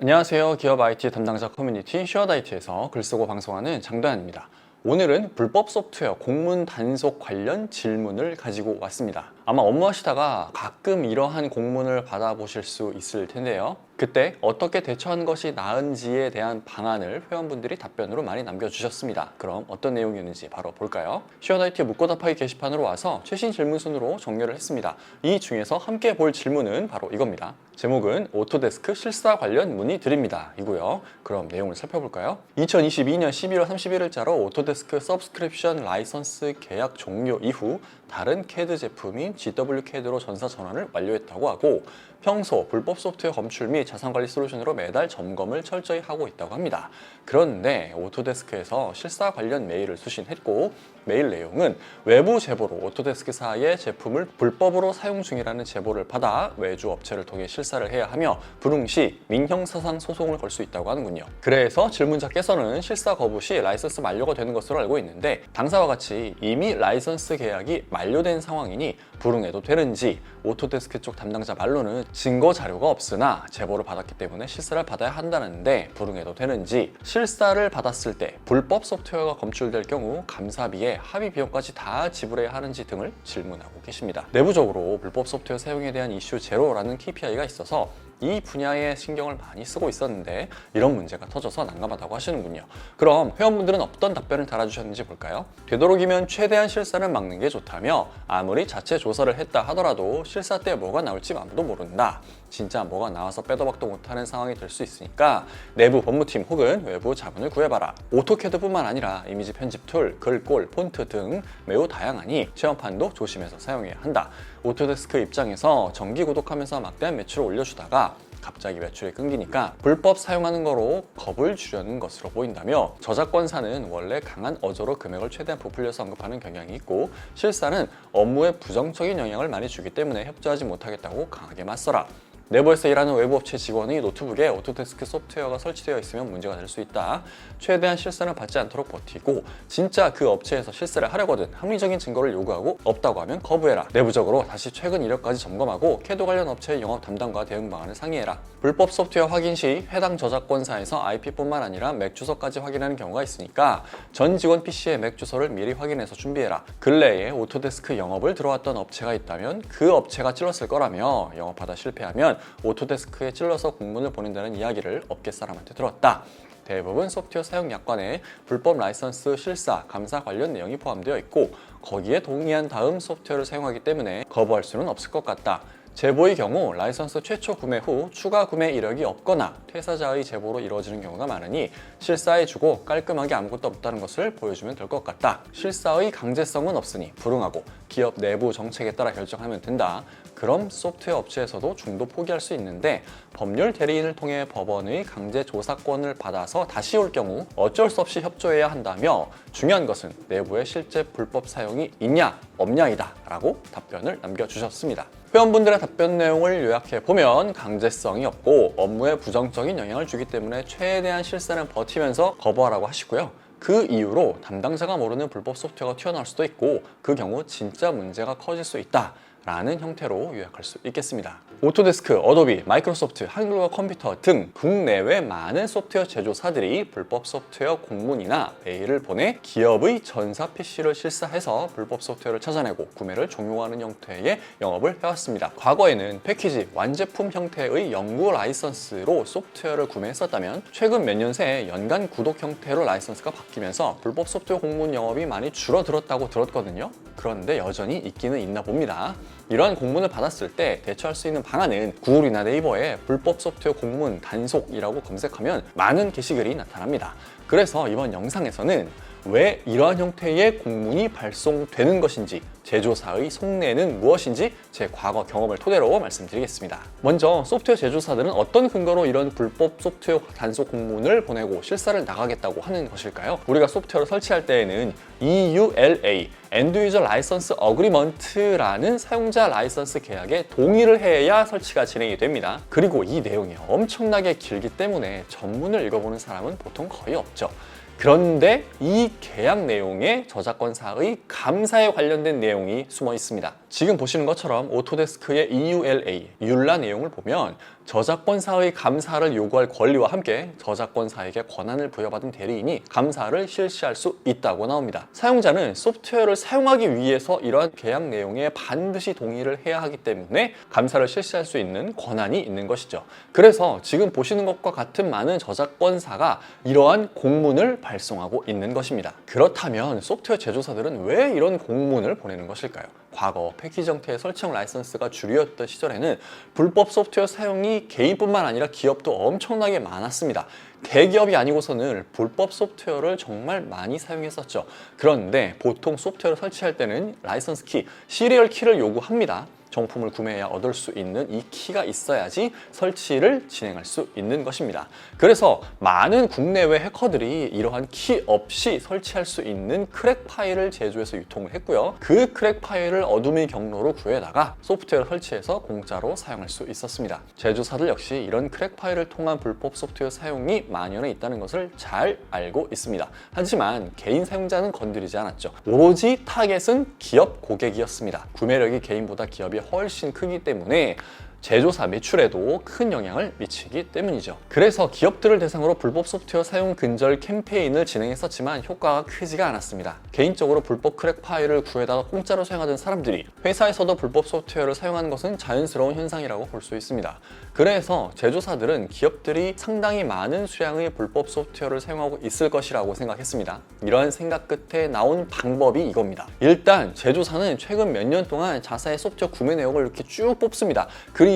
안녕하세요. 기업 IT 담당자 커뮤니티 슈어다이트에서 글쓰고 방송하는 장도현입니다. 오늘은 불법 소프트웨어 공문 단속 관련 질문을 가지고 왔습니다. 아마 업무하시다가 가끔 이러한 공문을 받아보실 수 있을 텐데요. 그때 어떻게 대처하는 것이 나은지에 대한 방안을 회원분들이 답변으로 많이 남겨주셨습니다. 그럼 어떤 내용이었는지 바로 볼까요? 슈어다이트 묻고 답하기 게시판으로 와서 최신 질문 순으로 정렬을 했습니다. 이 중에서 함께 볼 질문은 바로 이겁니다. 제목은 오토데스크 실사 관련 문의 드립니다 이고요. 그럼 내용을 살펴볼까요? 2022년 11월 31일자로 오토데스크 서브스크립션 라이선스 계약 종료 이후 다른 CAD 제품인 GW CAD로 전사 전환을 완료했다고 하고, 평소 불법 소프트웨어 검출 및 자산관리 솔루션으로 매달 점검을 철저히 하고 있다고 합니다. 그런데 오토데스크에서 실사 관련 메일을 수신했고, 메일 내용은 외부 제보로 오토데스크사의 제품을 불법으로 사용 중이라는 제보를 받아 외주 업체를 통해 실사를 해야 하며 불응 시 민형사상 소송을 걸 수 있다고 하는군요. 그래서 질문자께서는 실사 거부 시 라이선스 만료가 되는 것으로 알고 있는데, 당사와 같이 이미 라이선스 계약이 만료된 상황이니 불응해도 되는지, 오토데스크 쪽 담당자 말로는 증거 자료가 없으나 제보를 받았기 때문에 실사를 받아야 한다는데 불응해도 되는지, 실사를 받았을 때 불법 소프트웨어가 검출될 경우 감사비에 합의 비용까지 다 지불해야 하는지 등을 질문하고 계십니다. 내부적으로 불법 소프트웨어 사용에 대한 이슈 제로라는 KPI가 있어서 이 분야에 신경을 많이 쓰고 있었는데 이런 문제가 터져서 난감하다고 하시는군요. 그럼 회원분들은 어떤 답변을 달아주셨는지 볼까요? 되도록이면 최대한 실사를 막는 게 좋다며, 아무리 자체 조사를 했다 하더라도 실사 때 뭐가 나올지 아무도 모른다. 진짜 뭐가 나와서 빼도 박도 못하는 상황이 될 수 있으니까 내부 법무팀 혹은 외부 자문을 구해봐라. 오토캐드뿐만 아니라 이미지 편집 툴, 글꼴, 폰트 등 매우 다양하니 체험판도 조심해서 사용해야 한다. 오토데스크 입장에서 정기 구독하면서 막대한 매출을 올려주다가 갑자기 매출이 끊기니까 불법 사용하는 거로 겁을 주려는 것으로 보인다며, 저작권사는 원래 강한 어조로 금액을 최대한 부풀려서 언급하는 경향이 있고, 실사는 업무에 부정적인 영향을 많이 주기 때문에 협조하지 못하겠다고 강하게 맞서라. 내부에서 일하는 외부 업체 직원의 노트북에 오토데스크 소프트웨어가 설치되어 있으면 문제가 될 수 있다. 최대한 실사는 받지 않도록 버티고, 진짜 그 업체에서 실사를 하려거든 합리적인 증거를 요구하고 없다고 하면 거부해라. 내부적으로 다시 최근 이력까지 점검하고 캐드 관련 업체의 영업 담당과 대응 방안을 상의해라. 불법 소프트웨어 확인 시 해당 저작권사에서 IP뿐만 아니라 맥 주소까지 확인하는 경우가 있으니까 전 직원 PC의 맥 주소를 미리 확인해서 준비해라. 근래에 오토데스크 영업을 들어왔던 업체가 있다면 그 업체가 찔렀을 거라며, 영업하다 실패하면 오토데스크에 찔러서 공문을 보낸다는 이야기를 업계 사람한테 들었다. 대부분 소프트웨어 사용 약관에 불법 라이선스 실사, 감사 관련 내용이 포함되어 있고, 거기에 동의한 다음 소프트웨어를 사용하기 때문에 거부할 수는 없을 것 같다. 제보의 경우 라이선스 최초 구매 후 추가 구매 이력이 없거나 퇴사자의 제보로 이루어지는 경우가 많으니 실사해주고 깔끔하게 아무것도 없다는 것을 보여주면 될 것 같다. 실사의 강제성은 없으니 불응하고 기업 내부 정책에 따라 결정하면 된다. 그럼 소프트웨어 업체에서도 중도 포기할 수 있는데, 법률 대리인을 통해 법원의 강제 조사권을 받아서 다시 올 경우 어쩔 수 없이 협조해야 한다며, 중요한 것은 내부에 실제 불법 사용이 있냐 없냐이다 라고 답변을 남겨주셨습니다. 회원분들의 답변 내용을 요약해보면, 강제성이 없고 업무에 부정적인 영향을 주기 때문에 최대한 실사는 버티면서 거부하라고 하시고요. 그 이후로 담당자가 모르는 불법 소프트웨어가 튀어나올 수도 있고, 그 경우 진짜 문제가 커질 수 있다 라는 형태로 요약할 수 있겠습니다. 오토데스크, 어도비, 마이크로소프트, 한글과 컴퓨터 등 국내외 많은 소프트웨어 제조사들이 불법 소프트웨어 공문이나 메일을 보내 기업의 전사 PC를 실사해서 불법 소프트웨어를 찾아내고 구매를 종용하는 형태의 영업을 해왔습니다. 과거에는 패키지, 완제품 형태의 연구 라이선스로 소프트웨어를 구매했었다면, 최근 몇 년 새에 연간 구독 형태로 라이선스가 바뀌면서 불법 소프트웨어 공문 영업이 많이 줄어들었다고 들었거든요. 그런데 여전히 있기는 있나 봅니다. 이러한 공문을 받았을 때 대처할 수 있는 방안은 구글이나 네이버에 불법 소프트웨어 공문 단속이라고 검색하면 많은 게시글이 나타납니다. 그래서 이번 영상에서는 왜 이러한 형태의 공문이 발송되는 것인지, 제조사의 속내는 무엇인지 제 과거 경험을 토대로 말씀드리겠습니다. 먼저 소프트웨어 제조사들은 어떤 근거로 이런 불법 소프트웨어 단속 공문을 보내고 실사를 나가겠다고 하는 것일까요? 우리가 소프트웨어를 설치할 때에는 EULA, End User License Agreement라는 사용자 라이선스 계약에 동의를 해야 설치가 진행이 됩니다. 그리고 이 내용이 엄청나게 길기 때문에 전문을 읽어보는 사람은 보통 거의 없죠. 그런데 이 계약 내용에 저작권사의 감사에 관련된 내용이 숨어 있습니다. 지금 보시는 것처럼 오토데스크의 EULA, 율라 내용을 보면 저작권사의 감사를 요구할 권리와 함께 저작권사에게 권한을 부여받은 대리인이 감사를 실시할 수 있다고 나옵니다. 사용자는 소프트웨어를 사용하기 위해서 이러한 계약 내용에 반드시 동의를 해야 하기 때문에 감사를 실시할 수 있는 권한이 있는 것이죠. 그래서 지금 보시는 것과 같은 많은 저작권사가 이러한 공문을 발송하고 있는 것입니다. 그렇다면 소프트웨어 제조사들은 왜 이런 공문을 보내는 것일까요? 과거 패키지 형태의 설치형 라이선스가 주류였던 시절에는 불법 소프트웨어 사용이 개인뿐만 아니라 기업도 엄청나게 많았습니다. 대기업이 아니고서는 불법 소프트웨어를 정말 많이 사용했었죠. 그런데 보통 소프트웨어를 설치할 때는 라이선스 키, 시리얼 키를 요구합니다. 정품을 구매해야 얻을 수 있는 이 키가 있어야지 설치를 진행할 수 있는 것입니다. 그래서 많은 국내외 해커들이 이러한 키 없이 설치할 수 있는 크랙 파일을 제조해서 유통을 했고요. 그 크랙 파일을 어둠의 경로로 구해다가 소프트웨어를 설치해서 공짜로 사용할 수 있었습니다. 제조사들 역시 이런 크랙 파일을 통한 불법 소프트웨어 사용이 만연해 있다는 것을 잘 알고 있습니다. 하지만 개인 사용자는 건드리지 않았죠. 오로지 타겟은 기업 고객이었습니다. 구매력이 개인보다 기업이 훨씬 크기 때문에 제조사 매출에도 큰 영향을 미치기 때문이죠. 그래서 기업들을 대상으로 불법 소프트웨어 사용 근절 캠페인을 진행했었지만 효과가 크지가 않았습니다. 개인적으로 불법 크랙 파일을 구해다가 공짜로 사용하던 사람들이 회사에서도 불법 소프트웨어를 사용하는 것은 자연스러운 현상이라고 볼 수 있습니다. 그래서 제조사들은 기업들이 상당히 많은 수량의 불법 소프트웨어를 사용하고 있을 것이라고 생각했습니다. 이러한 생각 끝에 나온 방법이 이겁니다. 일단 제조사는 최근 몇 년 동안 자사의 소프트웨어 구매 내역을 이렇게 쭉 뽑습니다. 그리고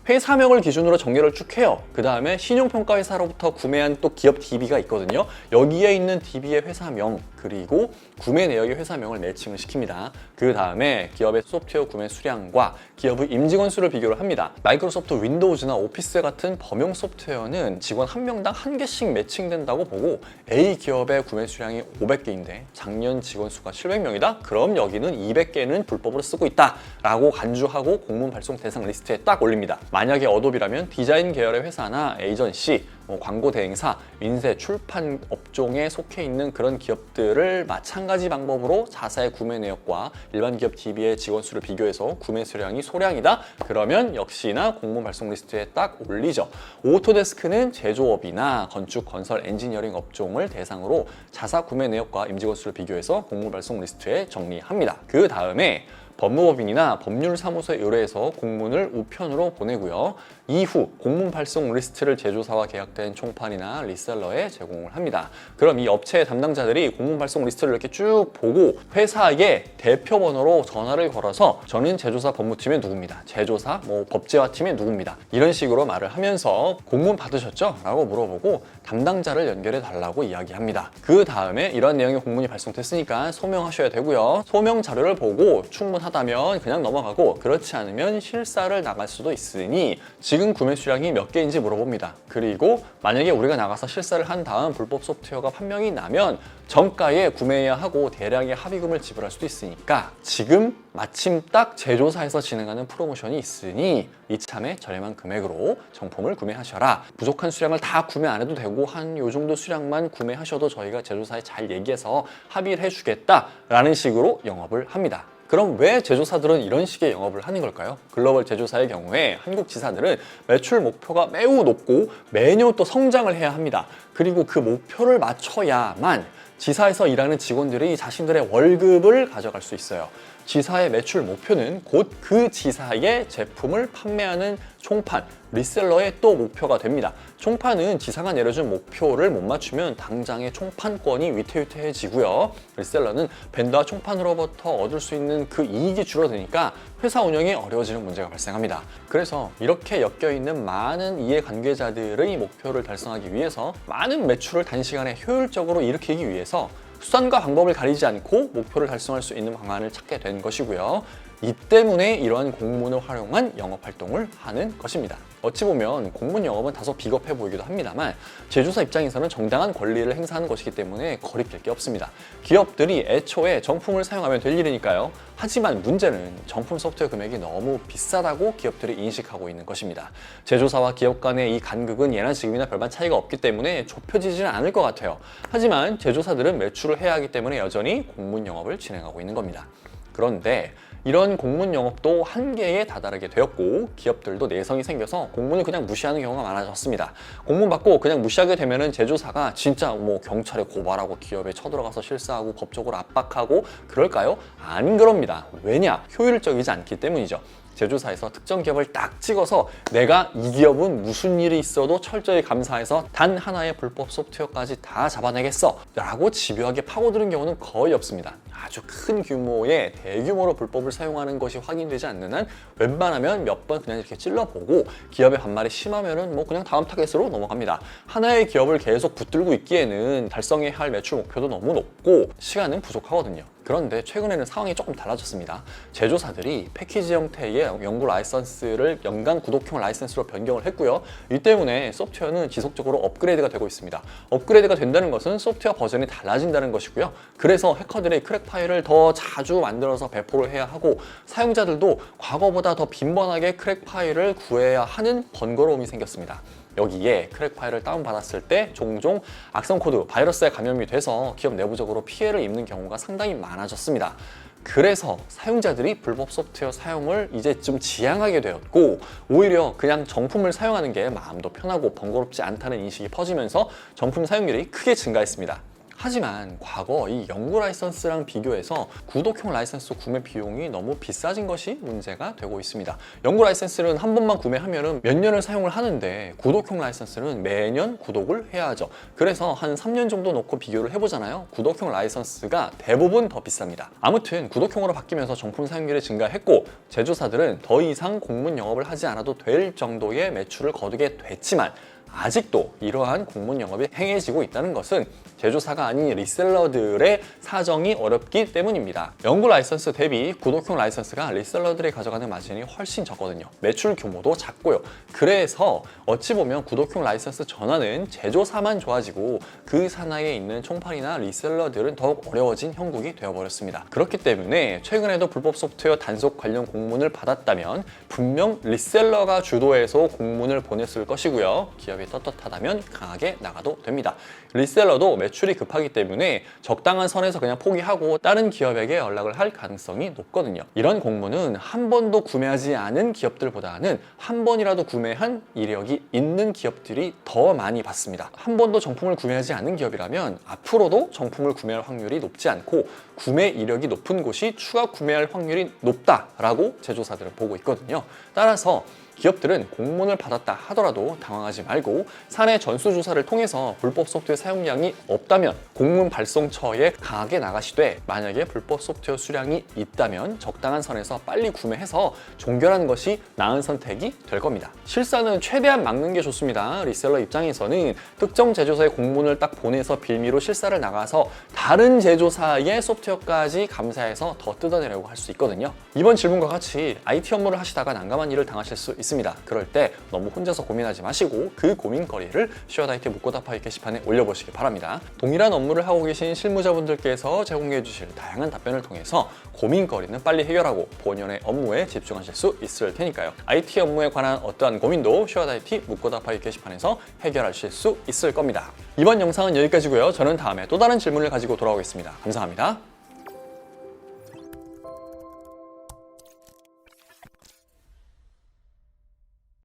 회사명을 기준으로 전개를 쭉 해요. 그 다음에 신용평가회사로부터 구매한 또 기업 DB가 있거든요. 여기에 있는 DB의 회사명 그리고 구매 내역의 회사명을 매칭을 시킵니다. 그 다음에 기업의 소프트웨어 구매 수량과 기업의 임직원 수를 비교를 합니다. 마이크로소프트 윈도우즈나 오피스 같은 범용 소프트웨어는 직원 한 명당 한 개씩 매칭된다고 보고 A 기업의 구매 수량이 500개인데 작년 직원 수가 700명이다? 그럼 여기는 200개는 불법으로 쓰고 있다 라고 간주하고 공문 발송 대상 리스트에 딱 올립니다. 만약에 어도비라면 디자인 계열의 회사나 에이전시, 광고 대행사, 인쇄, 출판 업종에 속해 있는 그런 기업들을 마찬가지 방법으로 자사의 구매 내역과 일반 기업 DB의 직원 수를 비교해서 구매 수량이 소량이다? 그러면 역시나 공문 발송 리스트에 딱 올리죠. 오토데스크는 제조업이나 건축, 건설, 엔지니어링 업종을 대상으로 자사 구매 내역과 임직원 수를 비교해서 공문 발송 리스트에 정리합니다. 그 다음에 법무법인이나 법률사무소에 의뢰해서 공문을 우편으로 보내고요. 이후 공문 발송 리스트를 제조사와 계약된 총판이나 리셀러에 제공을 합니다. 그럼 이 업체의 담당자들이 공문 발송 리스트를 이렇게 쭉 보고 회사에게 대표 번호로 전화를 걸어서 저는 제조사 법무팀의 누구입니다. 제조사 법제화팀의 누구입니다. 이런 식으로 말을 하면서 공문 받으셨죠? 라고 물어보고 담당자를 연결해 달라고 이야기합니다. 그 다음에 이런 내용의 공문이 발송됐으니까 소명하셔야 되고요. 소명 자료를 보고 충분하다면 그냥 넘어가고 그렇지 않으면 실사를 나갈 수도 있으니 지금 구매 수량이 몇 개인지 물어봅니다. 그리고 만약에 우리가 나가서 실사를 한 다음 불법 소프트웨어가 판명이 나면 정가에 구매해야 하고 대량의 합의금을 지불할 수도 있으니까 지금 마침 딱 제조사에서 진행하는 프로모션이 있으니 이참에 저렴한 금액으로 정품을 구매하셔라. 부족한 수량을 다 구매 안 해도 되고 한 요 정도 수량만 구매하셔도 저희가 제조사에 잘 얘기해서 합의를 해주겠다라는 식으로 영업을 합니다. 그럼 왜 제조사들은 이런 식의 영업을 하는 걸까요? 글로벌 제조사의 경우에 한국 지사들은 매출 목표가 매우 높고 매년 또 성장을 해야 합니다. 그리고 그 목표를 맞춰야만 지사에서 일하는 직원들이 자신들의 월급을 가져갈 수 있어요. 지사의 매출 목표는 곧 그 지사의 제품을 판매하는 총판, 리셀러의 또 목표가 됩니다. 총판은 지사가 내려준 목표를 못 맞추면 당장의 총판권이 위태위태해지고요. 리셀러는 벤더와 총판으로부터 얻을 수 있는 그 이익이 줄어드니까 회사 운영이 어려워지는 문제가 발생합니다. 그래서 이렇게 엮여있는 많은 이해관계자들의 목표를 달성하기 위해서 많은 매출을 단시간에 효율적으로 일으키기 위해서 수단과 방법을 가리지 않고 목표를 달성할 수 있는 방안을 찾게 된 것이고요. 이 때문에 이러한 공문을 활용한 영업활동을 하는 것입니다. 어찌 보면 공문 영업은 다소 비겁해 보이기도 합니다만 제조사 입장에서는 정당한 권리를 행사하는 것이기 때문에 거리낄 게 없습니다. 기업들이 애초에 정품을 사용하면 될 일이니까요. 하지만 문제는 정품 소프트웨어 금액이 너무 비싸다고 기업들이 인식하고 있는 것입니다. 제조사와 기업 간의 이 간극은 예나 지금이나 별반 차이가 없기 때문에 좁혀지지는 않을 것 같아요. 하지만 제조사들은 매출을 해야 하기 때문에 여전히 공문 영업을 진행하고 있는 겁니다. 그런데 이런 공문 영업도 한계에 다다르게 되었고 기업들도 내성이 생겨서 공문을 그냥 무시하는 경우가 많아졌습니다. 공문 받고 그냥 무시하게 되면은 제조사가 진짜 뭐 경찰에 고발하고 기업에 쳐들어가서 실사하고 법적으로 압박하고 그럴까요? 안 그럽니다. 왜냐? 효율적이지 않기 때문이죠. 제조사에서 특정 기업을 딱 찍어서 내가 이 기업은 무슨 일이 있어도 철저히 감사해서 단 하나의 불법 소프트웨어까지 다 잡아내겠어 라고 집요하게 파고드는 경우는 거의 없습니다. 아주 큰 규모의 대규모로 불법을 사용하는 것이 확인되지 않는 한 웬만하면 몇 번 그냥 이렇게 찔러보고 기업의 반발이 심하면은 뭐 그냥 다음 타겟으로 넘어갑니다. 하나의 기업을 계속 붙들고 있기에는 달성해야 할 매출 목표도 너무 높고 시간은 부족하거든요. 그런데 최근에는 상황이 조금 달라졌습니다. 제조사들이 패키지 형태의 연구 라이선스를 연간 구독형 라이선스로 변경을 했고요. 이 때문에 소프트웨어는 지속적으로 업그레이드가 되고 있습니다. 업그레이드가 된다는 것은 소프트웨어 버전이 달라진다는 것이고요. 그래서 해커들이 크랙 파일을 더 자주 만들어서 배포를 해야 하고 사용자들도 과거보다 더 빈번하게 크랙 파일을 구해야 하는 번거로움이 생겼습니다. 여기에 크랙 파일을 다운받았을 때 종종 악성 코드, 바이러스에 감염이 돼서 기업 내부적으로 피해를 입는 경우가 상당히 많아졌습니다. 그래서 사용자들이 불법 소프트웨어 사용을 이제 좀 지양하게 되었고 오히려 그냥 정품을 사용하는 게 마음도 편하고 번거롭지 않다는 인식이 퍼지면서 정품 사용률이 크게 증가했습니다. 하지만 과거 이 연구 라이선스랑 비교해서 구독형 라이선스 구매 비용이 너무 비싸진 것이 문제가 되고 있습니다. 연구 라이선스는 한 번만 구매하면 몇 년을 사용을 하는데 구독형 라이선스는 매년 구독을 해야 하죠. 그래서 한 3년 정도 놓고 비교를 해보잖아요. 구독형 라이선스가 대부분 더 비쌉니다. 아무튼 구독형으로 바뀌면서 정품 사용률이 증가했고 제조사들은 더 이상 공문 영업을 하지 않아도 될 정도의 매출을 거두게 됐지만 아직도 이러한 공문 영업이 행해지고 있다는 것은 제조사가 아닌 리셀러들의 사정이 어렵기 때문입니다. 연구 라이선스 대비 구독형 라이선스가 리셀러들이 가져가는 마진이 훨씬 적거든요. 매출 규모도 작고요. 그래서 어찌 보면 구독형 라이선스 전환은 제조사만 좋아지고 그 산하에 있는 총판이나 리셀러들은 더욱 어려워진 형국이 되어버렸습니다. 그렇기 때문에 최근에도 불법 소프트웨어 단속 관련 공문을 받았다면 분명 리셀러가 주도해서 공문을 보냈을 것이고요. 기업이 떳떳하다면 강하게 나가도 됩니다. 리셀러도 매출이 급하기 때문에 적당한 선에서 그냥 포기하고 다른 기업에게 연락을 할 가능성이 높거든요. 이런 공문은 한 번도 구매하지 않은 기업들보다는 한 번이라도 구매한 이력이 있는 기업들이 더 많이 받습니다. 한 번도 정품을 구매하지 않은 기업이라면 앞으로도 정품을 구매할 확률이 높지 않고 구매 이력이 높은 곳이 추가 구매할 확률이 높다라고 제조사들은 보고 있거든요. 따라서 기업들은 공문을 받았다 하더라도 당황하지 말고 사내 전수조사를 통해서 불법 소프트웨어 사용량이 없다면 공문 발송처에 강하게 나가시되 만약에 불법 소프트웨어 수량이 있다면 적당한 선에서 빨리 구매해서 종결하는 것이 나은 선택이 될 겁니다. 실사는 최대한 막는 게 좋습니다. 리셀러 입장에서는 특정 제조사의 공문을 딱 보내서 빌미로 실사를 나가서 다른 제조사의 소프트웨어까지 감사해서 더 뜯어내려고 할 수 있거든요. 이번 질문과 같이 IT 업무를 하시다가 난감한 일을 당하실 수 있습니다. 그럴 때 너무 혼자서 고민하지 마시고 그 고민거리를 슈어다이트 묻고답하기 게시판에 올려보시기 바랍니다. 동일한 업무를 하고 계신 실무자분들께서 제공해 주실 다양한 답변을 통해서 고민거리는 빨리 해결하고 본연의 업무에 집중하실 수 있을 테니까요. IT 업무에 관한 어떠한 고민도 슈어다이트 묻고답하기 게시판에서 해결하실 수 있을 겁니다. 이번 영상은 여기까지고요. 저는 다음에 또 다른 질문을 가지고 돌아오겠습니다. 감사합니다.